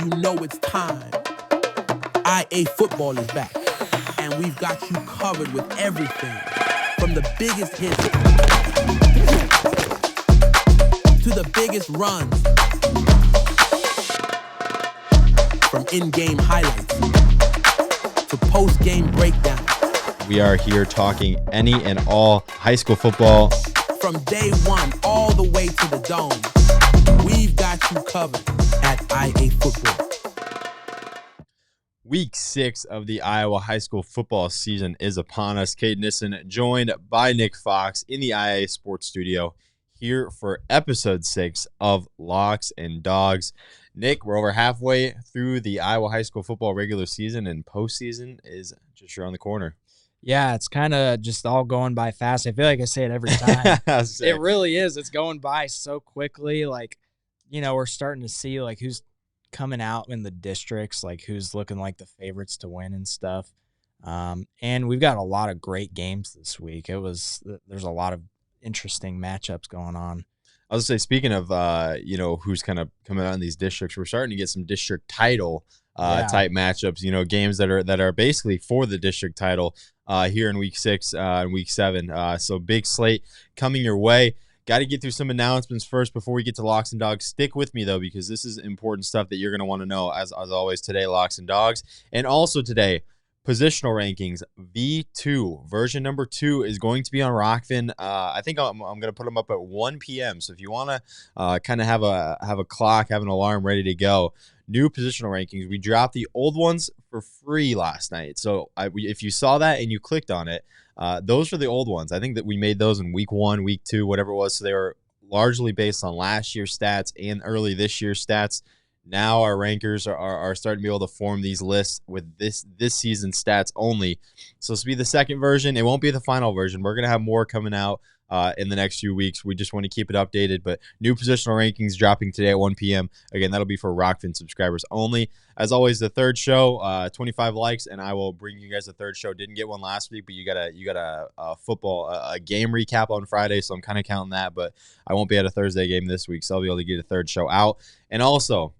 you know it's time. IAfootball is back, and we've got you covered with everything from the biggest hits to the biggest runs, from in-game highlights to post-game breakdown. We are here talking any and all high school football. From day one all the way to the dome, we've got you covered at IAfootball. Week 6 of the Iowa high school football season is upon us. Cade Nissen joined by Nick Fox in the IA Sports Studio here for episode 6 of Locks and Dogs. Nick, we're over halfway through the Iowa high school football regular season, and postseason is just around the corner. Yeah, it's kind of just all going by fast. I feel like I say it every time. It really is. It's going by so quickly. Like, you know, we're starting to see like who's coming out in the districts, like who's looking like the favorites to win and stuff. And we've got a lot of great games this week. There's a lot of interesting matchups going on. I was gonna say, speaking of who's kind of coming out in these districts, we're starting to get some district title type matchups. You know, games that are basically for the district title here in week 6 and week 7. So big slate coming your way. Got to get through some announcements first before we get to Locks and Dogs. Stick with me, though, because this is important stuff that you're going to want to know, as always, today, Locks and Dogs. And also today, positional rankings, V2. Version number 2 is going to be on Rockfin. I think I'm going to put them up at 1 p.m. So if you want to kind of have a clock, have an alarm ready to go, new positional rankings. We dropped the old ones for free last night. So if you saw that and you clicked on it, those are the old ones. I think that we made those in week 1, week 2, whatever it was. So they were largely based on last year's stats and early this year's stats. Now our rankers are starting to be able to form these lists with this season's stats only. So this will be the second version. It won't be the final version. We're going to have more coming out in the next few weeks. We just want to keep it updated. But new positional rankings dropping today at 1 p.m. Again, that'll be for Rockfin subscribers only. As always, the third show, 25 likes, and I will bring you guys a third show. Didn't get one last week, but you got a football a game recap on Friday, so I'm kind of counting that. But I won't be at a Thursday game this week, so I'll be able to get a third show out. And also,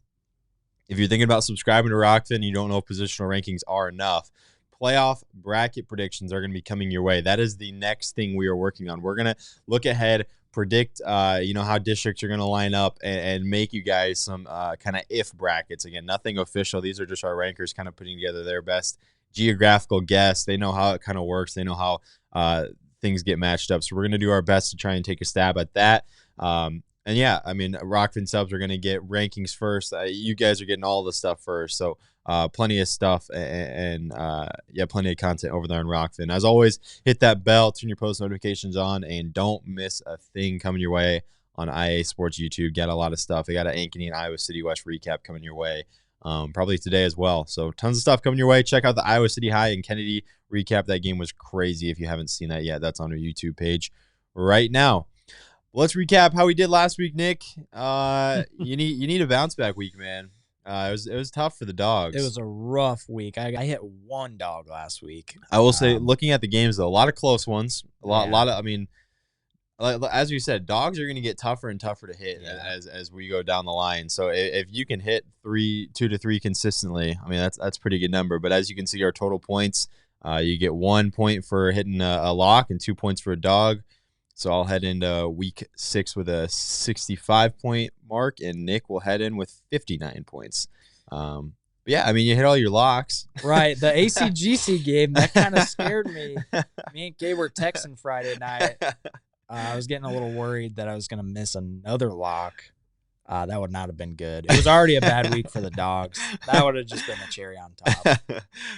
if you're thinking about subscribing to Rockfin and you don't know if positional rankings are enough, playoff bracket predictions are going to be coming your way. That is the next thing we are working on. We're going to look ahead, predict how districts are going to line up, and make you guys some kind of if brackets. Again, nothing official. These are just our rankers kind of putting together their best geographical guess. They know how it kind of works. They know how things get matched up. So we're going to do our best to try and take a stab at that. And yeah, I mean, Rockfin subs are going to get rankings first. You guys are getting all the stuff first. So plenty of stuff and plenty of content over there on Rockfin. As always, hit that bell, turn your post notifications on, and don't miss a thing coming your way on IA Sports YouTube. Got a lot of stuff. They got an Ankeny and Iowa City West recap coming your way probably today as well. So tons of stuff coming your way. Check out the Iowa City High and Kennedy recap. That game was crazy. If you haven't seen that yet, that's on our YouTube page right now. Let's recap how we did last week, Nick. You need a bounce back week, man. It was tough for the dogs. It was a rough week. I hit one dog last week. I will say, looking at the games though, a lot of close ones. A lot of. I mean, as we said, dogs are going to get tougher and tougher to hit as we go down the line. So if you can hit 2 to 3 consistently, I mean that's a pretty good number. But as you can see, our total points, you get 1 point for hitting a lock and 2 points for a dog. So I'll head into week 6 with a 65-point mark, and Nick will head in with 59 points. Yeah, I mean, you hit all your locks. Right. The ACGC game, that kind of scared me. Me and Gabe were texting Friday night. I was getting a little worried that I was going to miss another lock. That would not have been good. It was already a bad week for the dogs. That would have just been the cherry on top.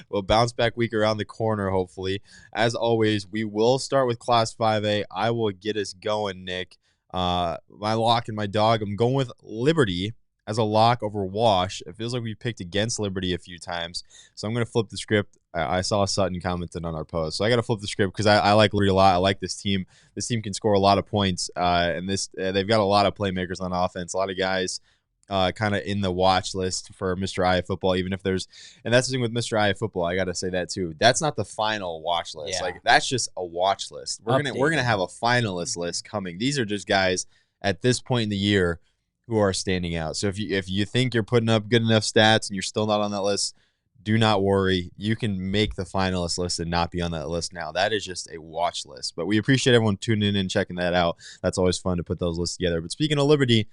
Well, bounce back week around the corner, hopefully. As always, we will start with Class 5A. I will get us going, Nick. My lock and my dog, I'm going with Liberty as a lock over Wash. It feels like we picked against Liberty a few times, so I'm going to flip the script. I saw Sutton commented on our post, so I got to flip the script because I like Liberty a lot. I like this team. This team can score a lot of points, and they've got a lot of playmakers on offense. A lot of guys kind of in the watch list for Mr. IAfootball, even if there's – and that's the thing with Mr. IAfootball. I got to say that too. That's not the final watch list. Yeah. Like, that's just a watch list. We're gonna have a finalist list coming. These are just guys at this point in the year who are standing out. So if you think you're putting up good enough stats and you're still not on that list, do not worry. You can make the finalist list and not be on that list now. That is just a watch list. But we appreciate everyone tuning in and checking that out. That's always fun to put those lists together. But speaking of Liberty,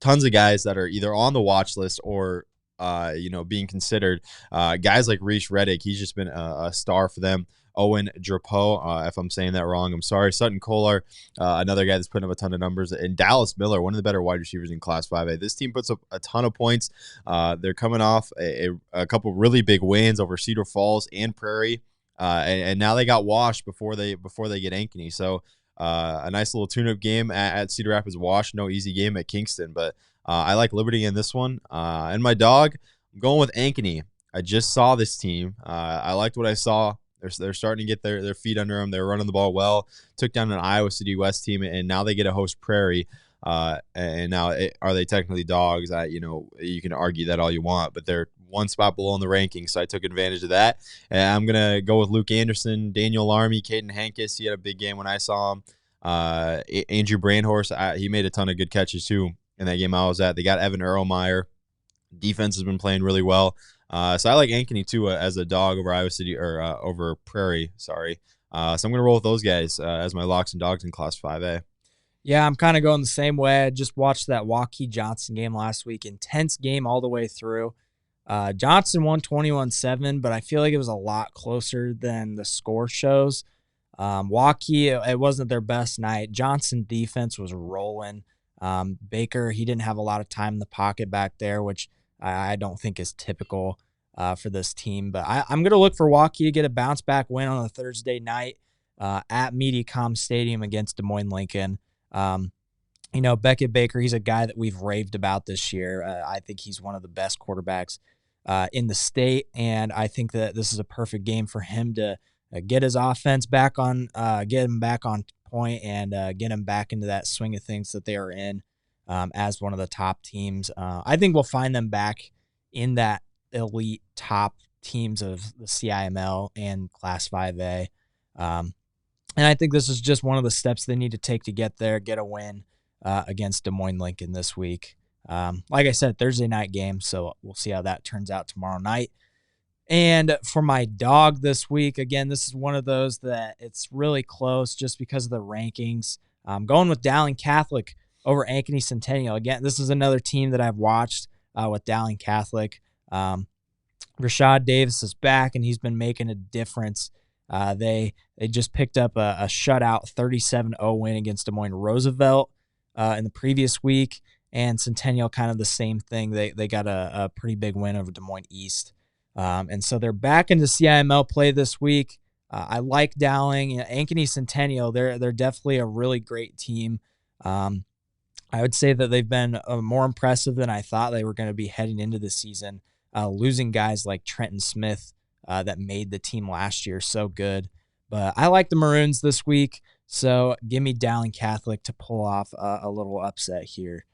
tons of guys that are either on the watch list or being considered. Guys like Reese Reddick, he's just been a star for them. Owen Drapeau, if I'm saying that wrong, I'm sorry. Sutton Kolar, another guy that's putting up a ton of numbers. And Dallas Miller, one of the better wide receivers in Class 5A. This team puts up a ton of points. They're coming off a couple really big wins over Cedar Falls and Prairie. And now they got Wash before they get Ankeny. So a nice little tune-up game at Cedar Rapids Wash. No easy game at Kingston. But I like Liberty in this one. And my dog, I'm going with Ankeny. I just saw this team. I liked what I saw. They're starting to get their feet under them. They're running the ball well. Took down an Iowa City West team, and now they get to host Prairie. And now, are they technically dogs? You can argue that all you want, but they're one spot below in the rankings, so I took advantage of that. And I'm going to go with Luke Anderson, Daniel Larmy, Caden Hankis. He had a big game when I saw him. Andrew Brandhorst, he made a ton of good catches, too, in that game I was at. They got Evan Erlmeyer. Defense has been playing really well. So I like Ankeny too as a dog over Iowa City or over Prairie. Sorry. So I'm going to roll with those guys as my locks and dogs in Class 5A. Yeah, I'm kind of going the same way. I just watched that Hawkeyes Johnson game last week. Intense game all the way through. Johnson won 21-7, but I feel like it was a lot closer than the score shows. Hawkeyes, it wasn't their best night. Johnson defense was rolling. Baker, he didn't have a lot of time in the pocket back there, which I don't think is typical for this team. But I'm going to look for Hawkeyes to get a bounce back win on a Thursday night at Mediacom Stadium against Des Moines Lincoln. Beckett Baker, he's a guy that we've raved about this year. I think he's one of the best quarterbacks in the state, and I think that this is a perfect game for him to get his offense back on, get him back on point, and get him back into that swing of things that they are in. As one of the top teams. I think we'll find them back in that elite top teams of the CIML and Class 5A. And I think this is just one of the steps they need to take to get there, get a win against Des Moines Lincoln this week. Like I said, Thursday night game, so we'll see how that turns out tomorrow night. And for my dog this week, again, this is one of those that it's really close just because of the rankings. I'm going with Dowling Catholic over Ankeny Centennial. Again, this is another team that I've watched with Dowling Catholic. Rashad Davis is back, and he's been making a difference. They just picked up a shutout 37-0 win against Des Moines Roosevelt in the previous week, and Centennial kind of the same thing. They got a pretty big win over Des Moines East. And so they're back into CIML play this week. I like Dowling. Ankeny Centennial, they're definitely a really great team. I would say that they've been more impressive than I thought they were going to be heading into the season, losing guys like Trenton Smith that made the team last year so good. But I like the Maroons this week, so give me Dowling Catholic to pull off a little upset here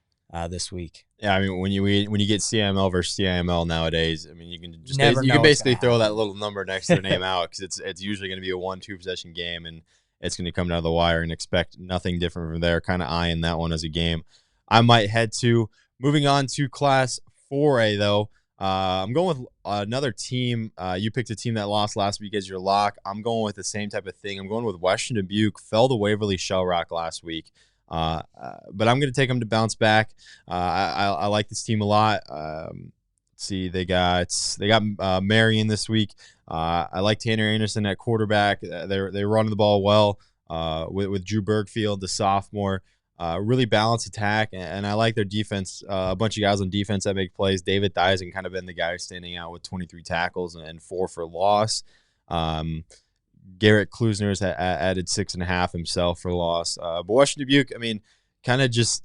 this week. Yeah, I mean, when you get CIML versus CIML nowadays, I mean, you can just basically throw that little number next to their name out because it's usually going to be a 1-2 possession game, and it's going to come down to the wire, and expect nothing different from there. Kind of eyeing that one as a game I might head to. Moving on to Class 4A, though. I'm going with another team. You picked a team that lost last week as your lock. I'm going with the same type of thing. I'm going with Western Dubuque. Fell to Waverly Shell Rock last week. But I'm going to take them to bounce back. I like this team a lot. Let's see, they got Marion this week. I like Tanner Anderson at quarterback. They're running the ball well with Drew Bergfield, the sophomore. Really balanced attack, and I like their defense. A bunch of guys on defense that make plays. David Dyson kind of been the guy standing out with 23 tackles and 4 for loss. Garrett Klusner has added 6.5 himself for loss. But Western Dubuque, I mean, kind of just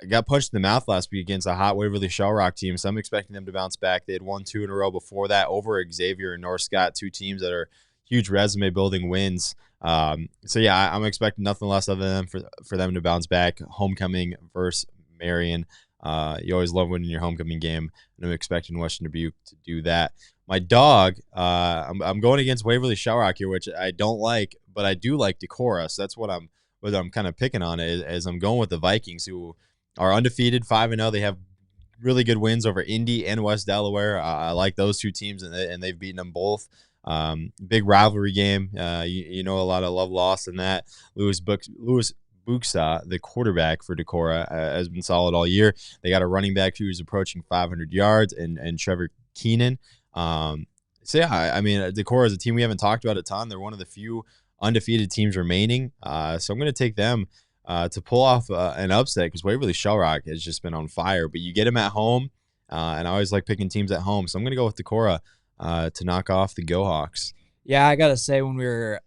got punched in the mouth last week against a hot Waverly Shell Rock team, so I'm expecting them to bounce back. They had won 2 in a row before that over Xavier and North Scott, 2 teams that are huge resume-building wins. So, yeah, I'm expecting nothing less other than for them to bounce back. Homecoming versus Marion. You always love winning your homecoming game, and I'm expecting Western Dubuque to do that. My dog, I'm going against Waverly Shell Rock here, which I don't like, but I do like Decorah. So that's what I'm kind of picking on is I'm going with the Vikings, who are undefeated, 5-0. They have really good wins over Indy and West Delaware. I like those two teams, and they've beaten them both. Big rivalry game. You know, a lot of love lost in that. Louis Buxa, the quarterback for Decorah, has been solid all year. They got a running back who's approaching 500 yards, and Trevor Keenan. So yeah, I mean, Decorah is a team we haven't talked about a ton. They're one of the few undefeated teams remaining. So I'm going to take them to pull off an upset, because Waverly Shellrock has just been on fire. But you get them at home, and I always like picking teams at home. So I'm going to go with Decorah to knock off the Go Hawks. Yeah, I got to say, when we were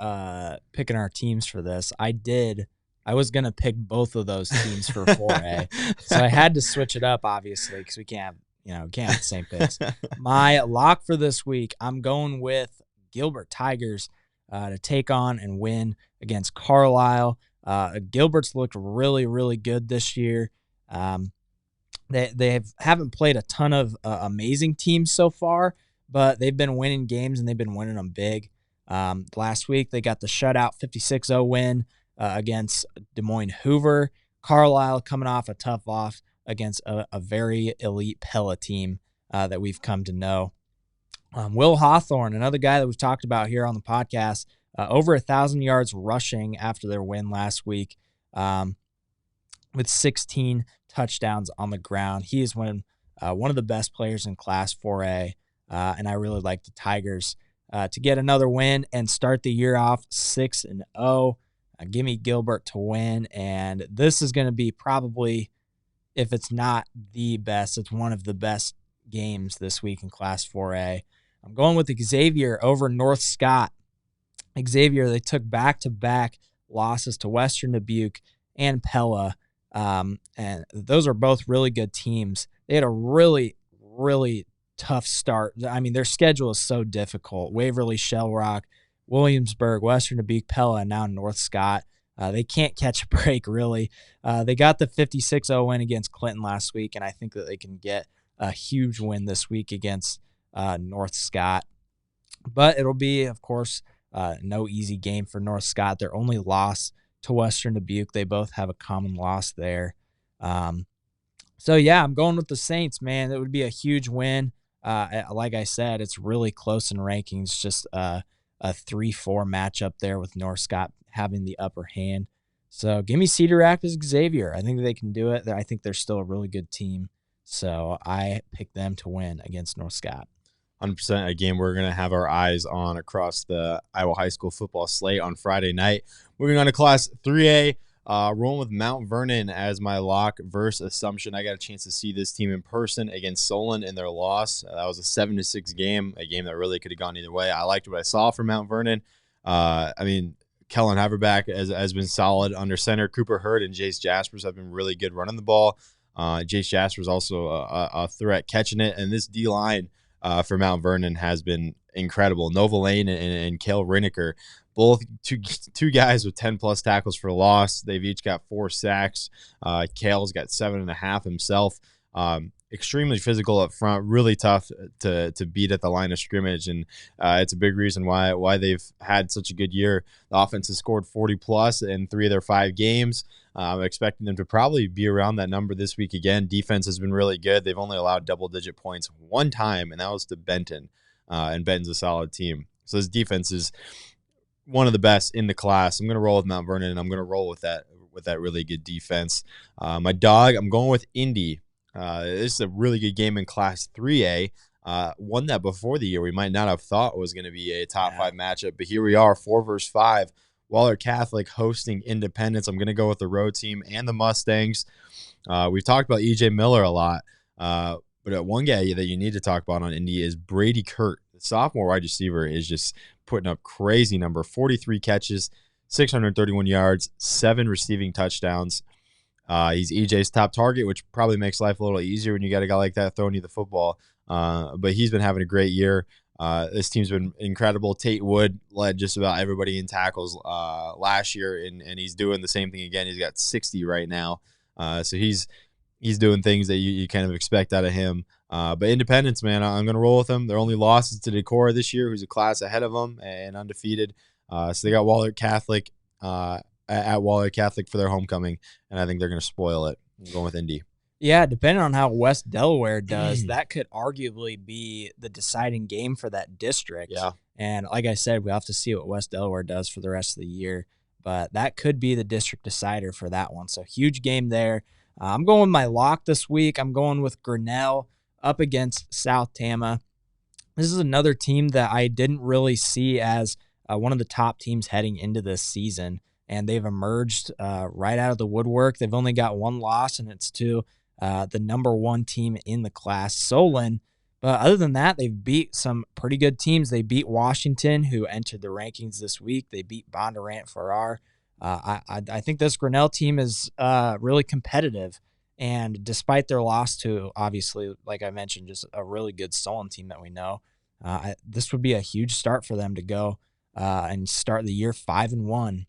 picking our teams for this, I was going to pick both of those teams for 4A. So I had to switch it up, obviously, because we can't have the same picks. My lock for this week, I'm going with Gilbert Tigers to take on and win against Carlisle. Gilbert's looked really, really good this year. They haven't played a ton of amazing teams so far, but they've been winning games, and they've been winning them big. Last week, they got the shutout 56-0 win against Des Moines Hoover. Carlisle coming off a tough off against a very elite Pella team that we've come to know. Will Hawthorne, another guy that we've talked about here on the podcast, over 1,000 yards rushing after their win last week, with 16 touchdowns on the ground. He is one of the best players in Class 4A, and I really like the Tigers to get another win and start the year off 6-0. Give me Gilbert to win, and this is going to be probably, if it's not the best, it's one of the best games this week in Class 4A. I'm going with Xavier over North Scott. Xavier, they took back-to-back losses to Western Dubuque and Pella, and those are both really good teams. They had a really, really tough start. I mean, their schedule is so difficult. Waverly, Shellrock, Williamsburg, Western Dubuque, Pella, and now North Scott. They can't catch a break, really. They got the 56-0 win against Clinton last week, and I think that they can get a huge win this week against North Scott. But it'll be, of course, no easy game for North Scott. Their only loss to Western Dubuque. They both have a common loss there. So, yeah, I'm going with the Saints, man. It would be a huge win. Like I said, it's really close in rankings, just a 3-4 matchup there with North Scott having the upper hand. So give me Cedar Rapids Xavier. I think they can do it. I think they're still a really good team. So I pick them to win against North Scott. 100% a game we're going to have our eyes on across the Iowa high school football slate on Friday night. Moving on to Class 3A, rolling with Mount Vernon as my lock versus Assumption. I got a chance to see this team in person against Solon in their loss. That was a 7-6 game, a game that really could have gone either way. I liked what I saw from Mount Vernon. I mean, Kellen Haverback has been solid under center. Cooper Hurd and Jace Jaspers have been really good running the ball. Jace Jaspers also a threat catching it. And this D-line for Mount Vernon has been incredible. Nova Lane and Cale Riniker, both two guys with 10-plus tackles for loss. They've each got 4 sacks. Cale's got 7.5 himself. Extremely physical up front, really tough to beat at the line of scrimmage, and it's a big reason why they've had such a good year. The offense has scored 40-plus in 3 of their 5 games. I'm expecting them to probably be around that number this week again. Defense has been really good. They've only allowed double-digit points one time, and that was to Benton, and Benton's a solid team. So this defense is one of the best in the class. I'm going to roll with Mount Vernon, and I'm going to roll with that really good defense. My dog, I'm going with Indy. This is a really good game in Class 3A. One that before the year we might not have thought was going to be a top 5 matchup, but here we are, 4 versus 5. Waller Catholic hosting Independence. I'm going to go with the road team and the Mustangs. We've talked about E.J. Miller a lot, but one guy that you need to talk about on Indy is Brady Kurt. The sophomore wide receiver is just putting up crazy number, 43 catches, 631 yards, 7 receiving touchdowns. He's EJ's top target, which probably makes life a little easier when you got a guy like that throwing you the football. But he's been having a great year. This team's been incredible. Tate Wood led just about everybody in tackles last year, and he's doing the same thing again. He's got 60 right now. So he's doing things that you kind of expect out of him. But Independence, man, I'm going to roll with them. Their only losses to Decorah this year, who's a class ahead of them and undefeated. So they got Waller Catholic at Waller Catholic for their homecoming, and I think they're going to spoil it. I'm going with Indy. Yeah, depending on how West Delaware does, that could arguably be the deciding game for that district. Yeah. And like I said, we'll have to see what West Delaware does for the rest of the year. But that could be the district decider for that one. So huge game there. I'm going with my lock this week. I'm going with Grinnell up against South Tama. This is another team that I didn't really see as one of the top teams heading into this season. And they've emerged right out of the woodwork. They've only got one loss, and it's to the number one team in the class, Solon. But other than that, they've beat some pretty good teams. They beat Washington, who entered the rankings this week. They beat Bondurant Farrar. I think this Grinnell team is really competitive. And despite their loss to, obviously, like I mentioned, just a really good Solon team that we know, this would be a huge start for them to go and start the year 5-1.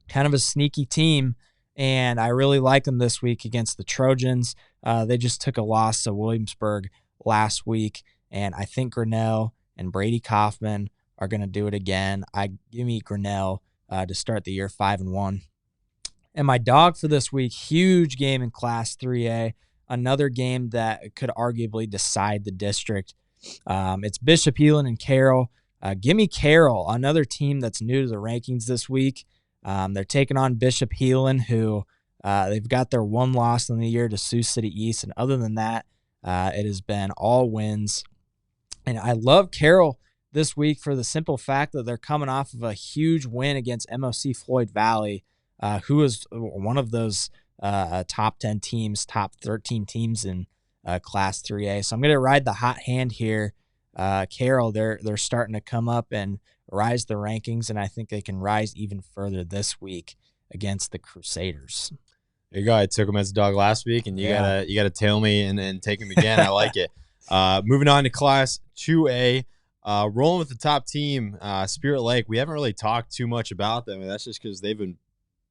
Kind of a sneaky team. And I really like them this week against the Trojans. They just took a loss to Williamsburg last week, and I think Grinnell and Brady Kaufman are going to do it again. Give me Grinnell to start the year 5-1. And my dog for this week, huge game in Class 3A, another game that could arguably decide the district. It's Bishop Heelan and Carroll. Give me Carroll, another team that's new to the rankings this week. They're taking on Bishop Heelan, who they've got their one loss in the year to Sioux City East. And other than that, it has been all wins. And I love Carroll this week for the simple fact that they're coming off of a huge win against MOC Floyd Valley, who is one of those top 10 teams, top 13 teams in Class 3A. So I'm going to ride the hot hand here. Carroll, they're starting to come up and rise the rankings, and I think they can rise even further this week against the Crusaders. There you go. I took him as a dog last week, and you gotta tail me and take him again. I like it. Moving on to Class 2A, rolling with the top team, Spirit Lake. We haven't really talked too much about them, and that's just because they've been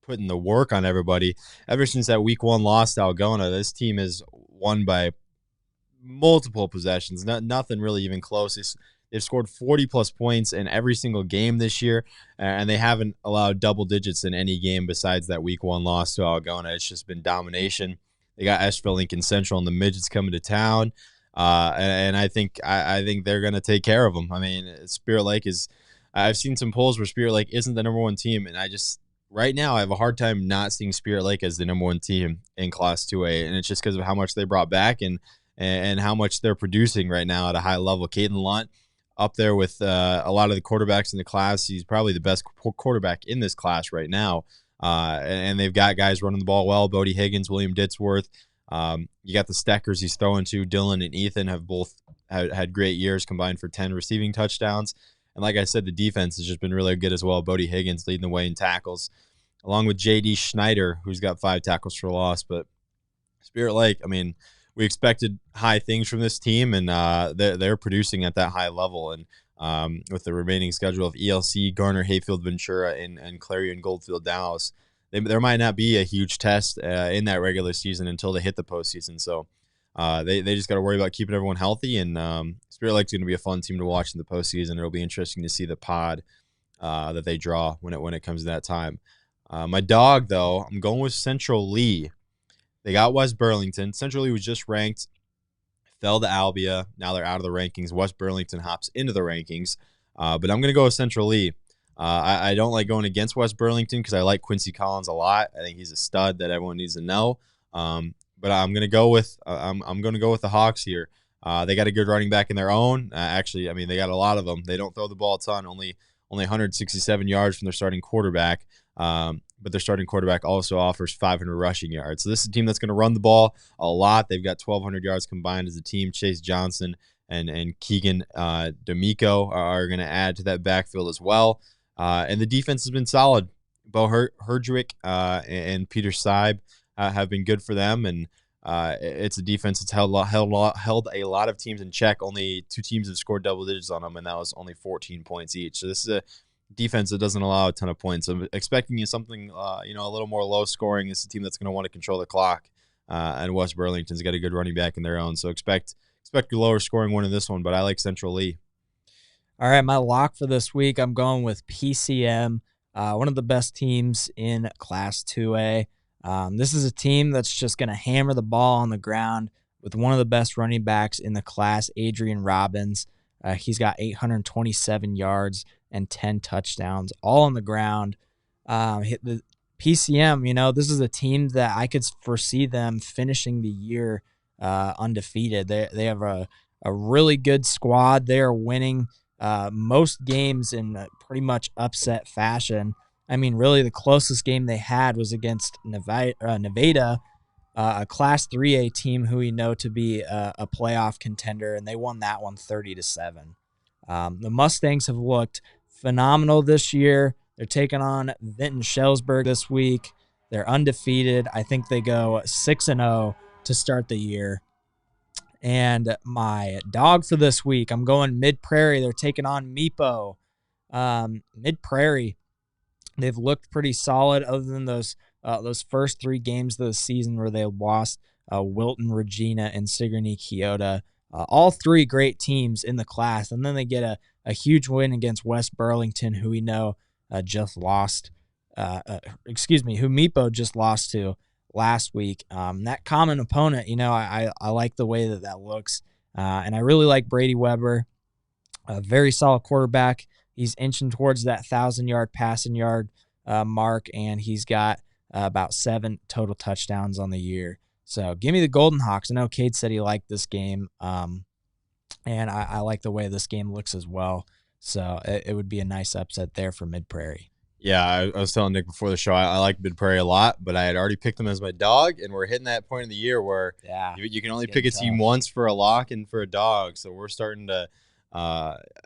putting the work on everybody ever since that week 1 loss to Algona. This team has won by multiple possessions, nothing really even close. They've scored 40-plus points in every single game this year, and they haven't allowed double digits in any game besides that week 1 loss to Algona. It's just been domination. They got Asheville Lincoln Central and the midgets coming to town, and I think they're going to take care of them. I mean, Spirit Lake is – I've seen some polls where Spirit Lake isn't the number 1 team, and right now I have a hard time not seeing Spirit Lake as the number 1 team in Class 2A, and it's just because of how much they brought back and how much they're producing right now at a high level. Caden Lunt, up there with a lot of the quarterbacks in the class. He's probably the best quarterback in this class right now. And they've got guys running the ball well. Bodie Higgins, William Ditzworth. You got the Steckers he's throwing to. Dylan and Ethan have both had great years, combined for 10 receiving touchdowns. And like I said, the defense has just been really good as well. Bodie Higgins leading the way in tackles, along with J.D. Schneider, who's got 5 tackles for loss. But Spirit Lake, I mean, we expected high things from this team, and they're producing at that high level. And with the remaining schedule of ELC, Garner, Hayfield, Ventura, and Clarion, Goldfield, Dallas, there might not be a huge test in that regular season until they hit the postseason. So they just got to worry about keeping everyone healthy. And Spirit Lake's going to be a fun team to watch in the postseason. It'll be interesting to see the pod that they draw when it comes to that time. My dog, though, I'm going with Central Lee. They got West Burlington. Central Lee was just ranked, fell to Albia. Now they're out of the rankings. West Burlington hops into the rankings. But I'm going to go with Central Lee. I don't like going against West Burlington because I like Quincy Collins a lot. I think he's a stud that everyone needs to know. But I'm going to go with I'm going to go with the Hawks here. They got a good running back in their own. Actually, I mean, they got a lot of them. They don't throw the ball a ton. Only 167 yards from their starting quarterback. But their starting quarterback also offers 500 rushing yards. So this is a team that's going to run the ball a lot. They've got 1,200 yards combined as a team. Chase Johnson and Keegan D'Amico are going to add to that backfield as well. And the defense has been solid. Bo Herdrick and Peter Seib have been good for them. And it's a defense that's held a lot of teams in check. Only 2 teams have scored double digits on them, and that was only 14 points each. So this is a defense that doesn't allow a ton of points. I'm expecting something, a little more low scoring. This is a team that's going to want to control the clock. And West Burlington's got a good running back in their own. So expect a lower scoring one in this one, but I like Central Lee. All right, my lock for this week, I'm going with PCM, one of the best teams in Class 2A. This is a team that's just going to hammer the ball on the ground with one of the best running backs in the class, Adrian Robbins. He's got 827 yards and 10 touchdowns, all on the ground. Hit the PCM, this is a team that I could foresee them finishing the year undefeated. They have a really good squad. They are winning most games in pretty much upset fashion. I mean, really, the closest game they had was against Nevada, a Class 3A team who we know to be a playoff contender, and they won that one 30-7. The Mustangs have looked phenomenal this year. They're taking on Vinton Shellsburg this week. They're undefeated. I think they go 6-0 to start the year. And my dog for this week, I'm going Mid-Prairie. They're taking on Meepo. Mid-Prairie, they've looked pretty solid other than those first 3 games of the season where they lost Wilton, Regina, and Sigourney Keota. All 3 great teams in the class. And then they get a huge win against West Burlington, who we know just lost, who Meepo just lost to last week. That common opponent, I like the way that looks. And I really like Brady Weber, a very solid quarterback. He's inching towards that 1,000-yard passing yard mark, and he's got about 7 total touchdowns on the year. So give me the Golden Hawks. I know Cade said he liked this game, and I like the way this game looks as well. So it would be a nice upset there for Mid-Prairie. Yeah, I was telling Nick before the show, I like Mid-Prairie a lot, but I had already picked them as my dog, and we're hitting that point in the year where you can only pick a team once for a lock and for a dog. So we're starting to,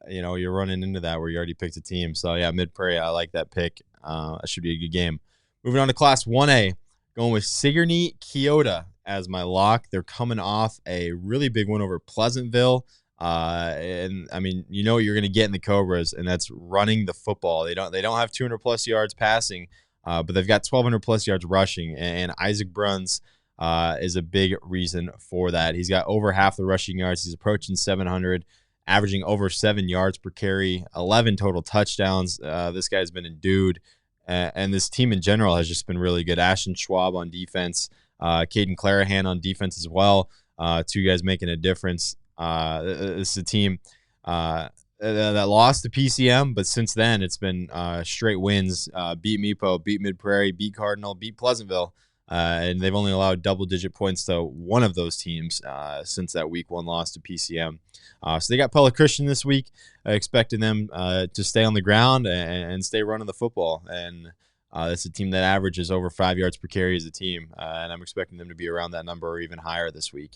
you're running into that where you already picked a team. So, yeah, Mid-Prairie, I like that pick. That should be a good game. Moving on to Class 1A, going with Sigourney Keota as my lock. They're coming off a really big win over Pleasantville. And I mean, what you're going to get in the Cobras, and that's running the football. They don't have 200+ yards passing, but they've got 1,200+ yards rushing. And Isaac Bruns is a big reason for that. He's got over half the rushing yards. He's approaching 700, averaging over 7 yards per carry, 11 total touchdowns. This guy's been endued, and this team in general has just been really good. Ashton Schwab on defense, Caden Clarahan on defense as well. 2 guys making a difference. This is a team that lost to PCM, but since then it's been straight wins. Beat Meepo, beat Mid-Prairie, beat Cardinal, beat Pleasantville, and they've only allowed double-digit points to one of those teams since that Week 1 loss to PCM. So they got Pella Christian this week. Expecting them to stay on the ground and stay running the football. And it's a team that averages over 5 yards per carry as a team, and I'm expecting them to be around that number or even higher this week.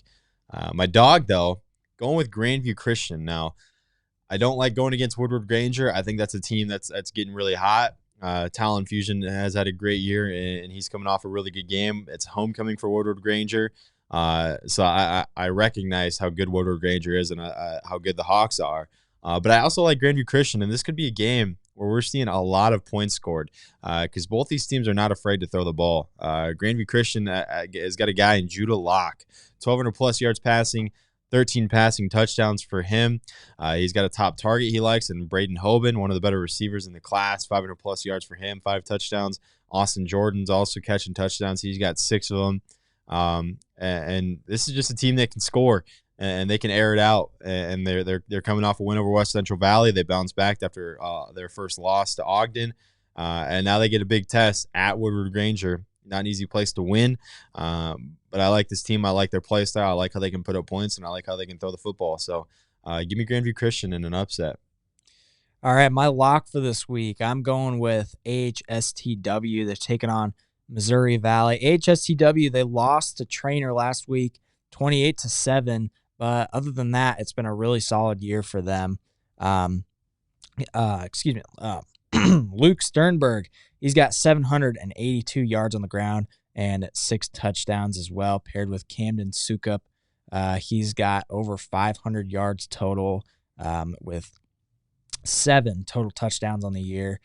My dog, though, going with Grandview Christian. Now, I don't like going against Woodward Granger. I think that's a team that's getting really hot. Talon Fusion has had a great year, and he's coming off a really good game. It's homecoming for Woodward Granger. So I recognize how good Woodward Granger is and how good the Hawks are. But I also like Grandview Christian, and this could be a game where we're seeing a lot of points scored because both these teams are not afraid to throw the ball. Grandview Christian has got a guy in Judah Locke, 1,200+ yards passing, 13 passing touchdowns for him. He's got a top target he likes, and Braden Hoban, one of the better receivers in the class, 500+ yards for him, 5 touchdowns. Austin Jordan's also catching touchdowns. He's got 6 of them. And this is just a team that can score, and they can air it out. And they're coming off a win over West Central Valley. They bounced back after their first loss to Ogden, and now they get a big test at Woodward Granger. Not an easy place to win, but I like this team. I like their play style. I like how they can put up points, and I like how they can throw the football. So give me Grandview Christian in an upset. All right, my lock for this week, I'm going with AHSTW. They're taking on Missouri Valley. AHSTW, they lost to Trainer last week, 28-7. But other than that, it's been a really solid year for them. Luke Sternberg, he's got 782 yards on the ground and 6 touchdowns as well, paired with Camden Sukup. He's got over 500 yards total with 7 total touchdowns on the year.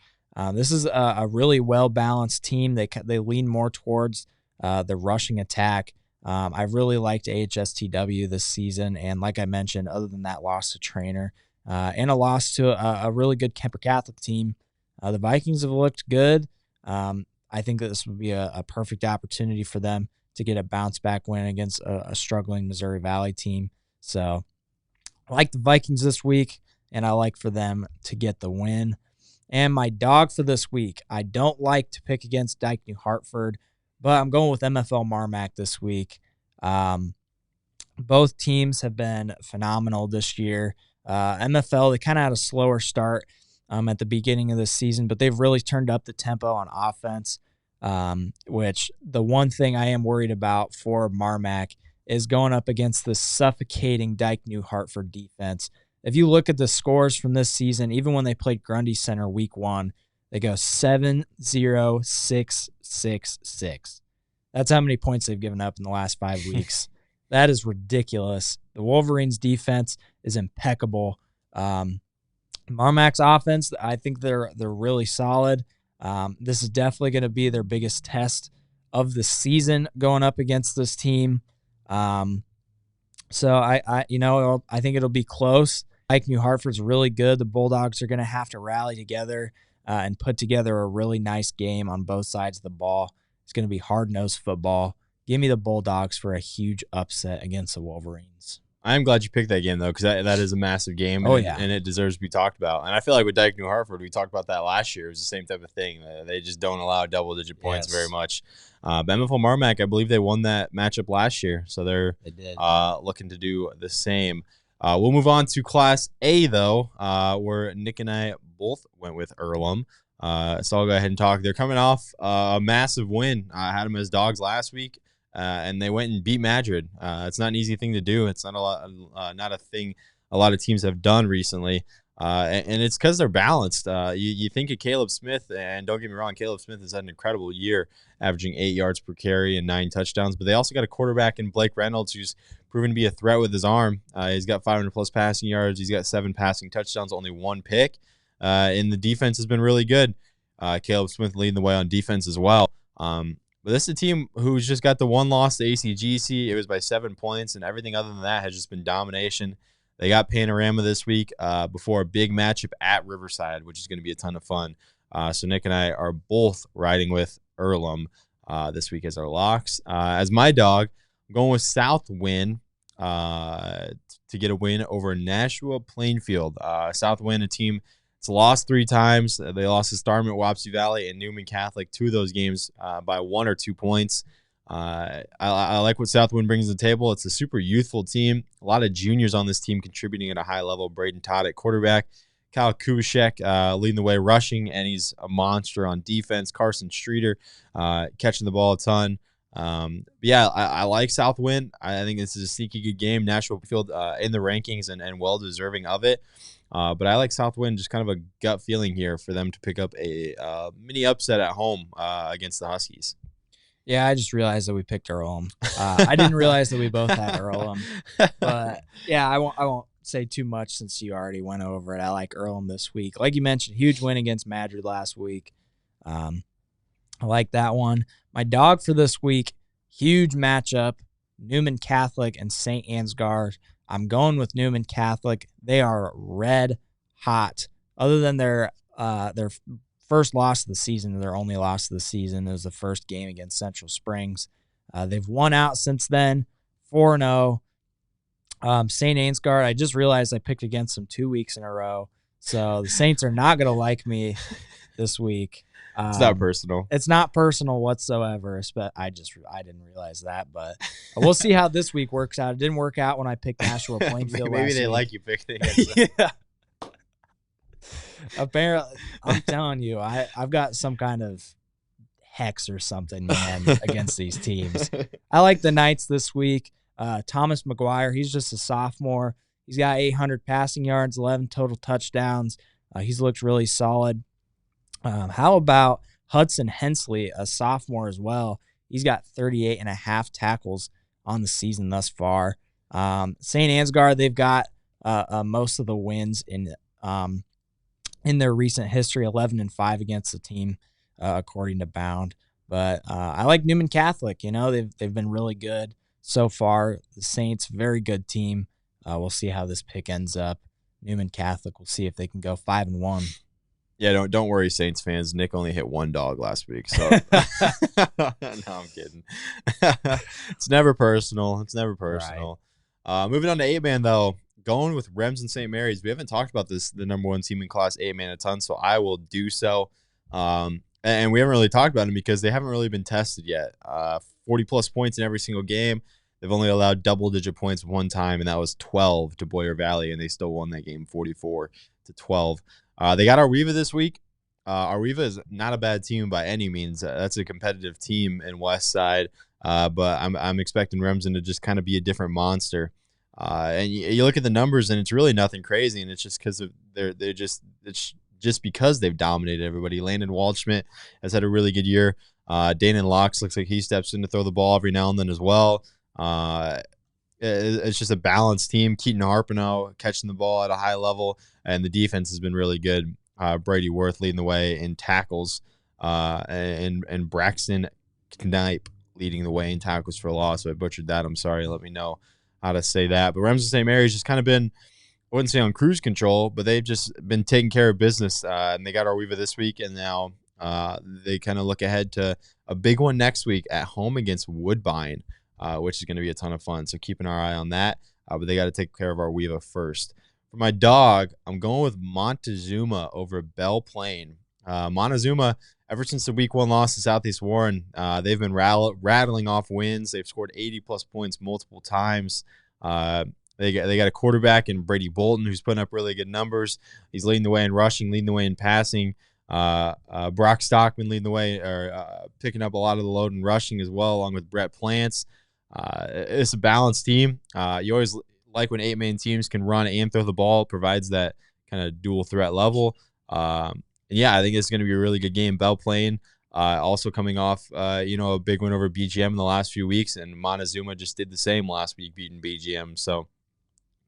This is a really well-balanced team. They lean more towards the rushing attack. I really liked AHSTW this season, and like I mentioned, other than that loss to Trainer and a loss to a really good Kemper Catholic team, the Vikings have looked good. I think that this would be a perfect opportunity for them to get a bounce back win against a struggling Missouri Valley team. So I like the Vikings this week, and I like for them to get the win. And my dog for this week, I don't like to pick against Dike New Hartford, but I'm going with MFL Marmac this week. Both teams have been phenomenal this year. MFL, they kind of had a slower start at the beginning of the season, but they've really turned up the tempo on offense, which the one thing I am worried about for Marmac is going up against the suffocating Dike New Hartford defense. If you look at the scores from this season, even when they played Grundy Center week 1, they go 7-0-6-6-6. That's how many points they've given up in the last 5 weeks. That is ridiculous. The Wolverines' defense is impeccable. Marmac's offense, I think they're really solid. This is definitely going to be their biggest test of the season going up against this team. So I think it'll be close. Dike New Hartford's really good. The Bulldogs are going to have to rally together and put together a really nice game on both sides of the ball. It's going to be hard-nosed football. Give me the Bulldogs for a huge upset against the Wolverines. I'm glad you picked that game, though, because that is a massive game, and it deserves to be talked about. And I feel like with Dike New Hartford, we talked about that last year. It was the same type of thing. They just don't allow double-digit points very much. But MFL Marmac, I believe they won that matchup last year, so they're looking to do the same. We'll move on to Class A, though, where Nick and I both went with Earlham. So I'll go ahead and talk. They're coming off a massive win. I had them as dogs last week, and they went and beat Madrid. It's not an easy thing to do. It's not a thing a lot of teams have done recently, and it's because they're balanced. You think of Caleb Smith, and don't get me wrong, Caleb Smith has had an incredible year, averaging 8 yards per carry and 9 touchdowns. But they also got a quarterback in Blake Reynolds who's proven to be a threat with his arm. He's got 500-plus passing yards. He's got 7 passing touchdowns, only 1 pick. And the defense has been really good. Caleb Smith leading the way on defense as well. But this is a team who's just got the one loss to ACGC. It was by 7 points, and everything other than that has just been domination. They got Panorama this week before a big matchup at Riverside, which is going to be a ton of fun. So Nick and I are both riding with Earlham this week as our locks. As my dog, I'm going with Southwind to get a win over Nashua Plainfield. Southwind, a team that's lost 3 times. They lost to Starman, Wapsie Valley, and Newman Catholic, 2 of those games by 1 or 2 points. I like what Southwind brings to the table. It's a super youthful team. A lot of juniors on this team contributing at a high level. Braden Todd at quarterback. Kyle Kubishek leading the way rushing, and he's a monster on defense. Carson Streeter catching the ball a ton. I like Southwind. I think this is a sneaky good game. Nashua Field in the rankings and well deserving of it. But I like Southwind, just kind of a gut feeling here for them to pick up a mini upset at home against the Huskies. Yeah, I just realized that we picked Earlham. I didn't realize that we both had Earlham. But yeah, I won't say too much since you already went over it. I like Earlham this week. Like you mentioned, huge win against Madrid last week. I like that one. My dog for this week, huge matchup, Newman Catholic and St. Ansgar. I'm going with Newman Catholic. They are red hot. Other than their first loss of the season, their only loss of the season is the first game against Central Springs. They've won out since then, 4-0. St. Ansgar, I just realized I picked against them 2 weeks in a row. So the Saints are not going to like me this week. It's not personal. It's not personal whatsoever. I didn't realize that, but we'll see how this week works out. It didn't work out when I picked Nashua Plainfield. Maybe they week. like you picking against them. Yeah. Apparently, I'm telling you, I've got some kind of hex or something, man, against these teams. I like the Knights this week. Thomas McGuire, he's just a sophomore. He's got 800 passing yards, 11 total touchdowns. He's looked really solid. How about Hudson Hensley, a sophomore as well? He's got 38.5 tackles on the season thus far. St. Ansgar, they've got most of the wins in their recent history, 11-5 against the team, according to Bound. But I like Newman Catholic. You know, they've been really good so far. The Saints, very good team. We'll see how this pick ends up. Newman Catholic, we'll see if they can go 5-1. Yeah, don't worry, Saints fans. Nick only hit one dog last week, so no, I'm kidding. It's never personal. It's never personal. Right. Moving on to 8-man though, going with Remsen St. Mary's. We haven't talked about the number 1 team in Class 8-man a ton, so I will do so. And we haven't really talked about them because they haven't really been tested yet. 40-plus points in every single game. They've only allowed double-digit points one time, and that was 12 to Boyer Valley, and they still won that game 44-12. They got Arweva this week. Arweva is not a bad team by any means. That's a competitive team in West Side, but I'm expecting Remsen to just kind of be a different monster. And you look at the numbers, and it's really nothing crazy, and it's just because it's just because they've dominated everybody. Landon Waldschmidt has had a really good year. Danon Locks looks like he steps in to throw the ball every now and then as well. It's just a balanced team. Keaton Harpino catching the ball at a high level, and the defense has been really good. Brady Worth leading the way in tackles, and Braxton Knipe leading the way in tackles for loss. So I butchered that. I'm sorry. Let me know how to say that. But Remsen St. Mary's just kind of been, I wouldn't say on cruise control, but they've just been taking care of business. And they got Arweva this week, and now they kind of look ahead to a big one next week at home against Woodbine, which is going to be a ton of fun. So keeping our eye on that. But they got to take care of Arweva first. For my dog, I'm going with Montezuma over Belle Plaine. Montezuma, ever since the week 1 loss to Southeast Warren, they've been rattling off wins. They've scored 80-plus points multiple times. They got a quarterback in Brady Bolton who's putting up really good numbers. He's leading the way in rushing, leading the way in passing. Brock Stockman leading the way, or picking up a lot of the load in rushing as well, along with Brett Plants. It's a balanced team. You always like when 8-man teams can run and throw the ball. It provides that kind of dual threat level. And yeah, I think it's going to be a really good game. Belle Plaine also coming off, a big win over BGM in the last few weeks, and Montezuma just did the same last week, beating BGM. So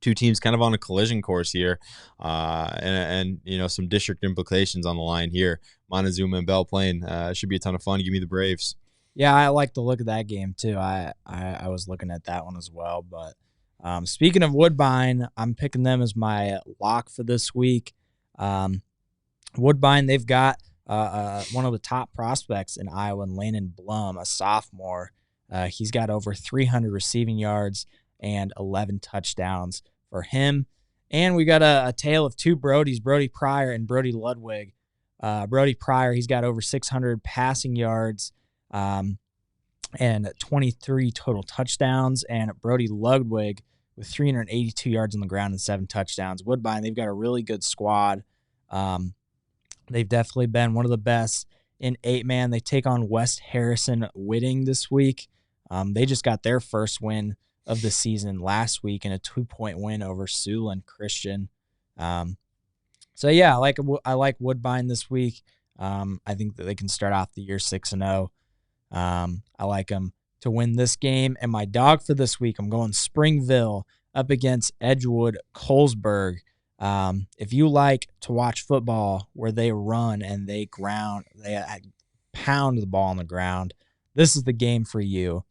2 teams kind of on a collision course here, and some district implications on the line here. Montezuma and Belle Plaine should be a ton of fun. Give me the Braves. Yeah, I like the look of that game too. I was looking at that one as well. But speaking of Woodbine, I'm picking them as my lock for this week. Woodbine, they've got one of the top prospects in Iowa, and Landon Blum, a sophomore. He's got over 300 receiving yards and 11 touchdowns for him. And we got a tale of 2 Brodies, Brody Pryor and Brody Ludwig. Brody Pryor, he's got over 600 passing yards and 23 total touchdowns. And Brody Ludwig with 382 yards on the ground and 7 touchdowns. Woodbine, they've got a really good squad. They've definitely been one of the best in 8-man. They take on West Harrison Whitting this week. They just got their first win of the season last week in a 2-point win over Siouxland Christian. So yeah, I like Woodbine this week. I think that they can start off the year 6-0. I like them to win this game. And my dog for this week, I'm going Springville up against Edgewood Colesburg. If you like to watch football where they run and they pound the ball on the ground, this is the game for you.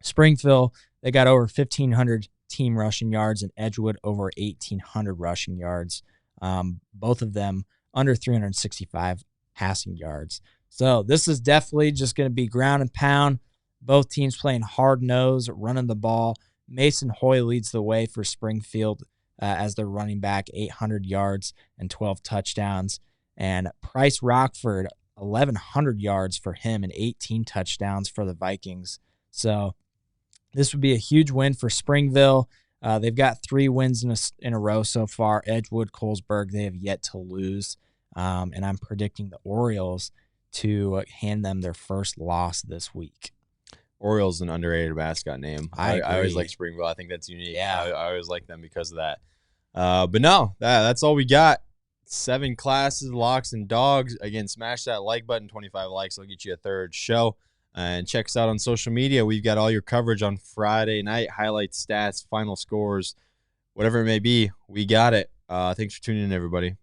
Springville, they got over 1,500 team rushing yards, and Edgewood over 1,800 rushing yards. Both of them under 365 passing yards. So this is definitely just going to be ground and pound. Both teams playing hard nose, running the ball. Mason Hoy leads the way for Springfield as their running back, 800 yards and 12 touchdowns. And Price Rockford, 1,100 yards for him and 18 touchdowns for the Vikings. So this would be a huge win for Springville. They've got 3 wins in a row so far. Edgewood, Colesburg, they have yet to lose. And I'm predicting the Orioles to hand them their first loss this week. Orioles an underrated mascot name. I always like Springville. I think that's unique. Yeah. I always like them because of that. But no, that's all we got. 7 classes, locks, and dogs. Again, smash that like button. 25 likes will get you a 3rd show. And check us out on social media. We've got all your coverage on Friday night, highlights, stats, final scores, whatever it may be. We got it. Thanks for tuning in, everybody.